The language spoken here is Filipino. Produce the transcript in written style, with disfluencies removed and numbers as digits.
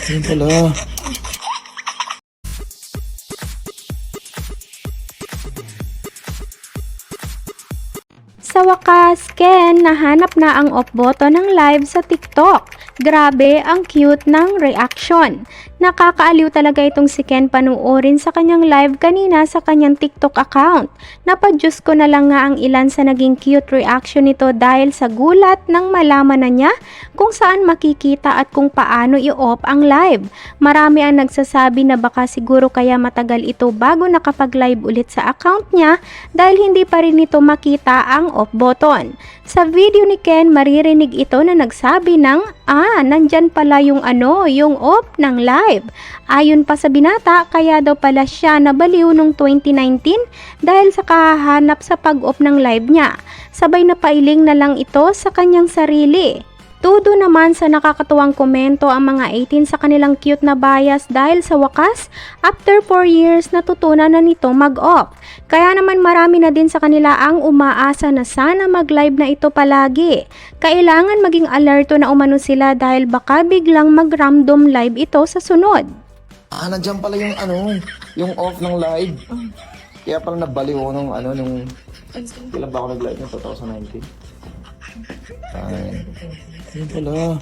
Yun pala. Sa wakas, Ken, nahanap na ang off button ng live sa TikTok. Grabe, ang cute ng reaction. Nakakaaliw talaga itong si Ken panuorin sa kanyang live kanina sa kanyang TikTok account. Napadyos ko na lang nga ang ilan sa naging cute reaction nito dahil sa gulat nang malaman na niya kung saan makikita at kung paano i-off ang live. Marami ang nagsasabi na baka siguro kaya matagal ito bago nakapag-live ulit sa account niya dahil hindi pa rin nito makita ang off button. Sa video ni Ken, maririnig ito na nagsabi ng, nandyan pala yung yung off ng live. Ayon pa sa binata, kaya daw pala siya nabaliw nung 2019 dahil sa kahahanap sa pag-off ng live niya. Sabay na pailing na lang ito sa kanyang sarili. Tudo naman sa nakakatuwang komento ang mga 18 sa kanilang cute na bias dahil sa wakas, after 4 years natutunan na nito mag-off. Kaya naman marami na din sa kanila ang umaasa na sana mag-live na ito palagi. Kailangan maging alerto na umano sila dahil baka biglang mag-random live ito sa sunod. Nandiyan pala yung yung off ng live. Kaya pala nabaliw ako nung kailan ba ako nag-live ng 2019? Yun pala.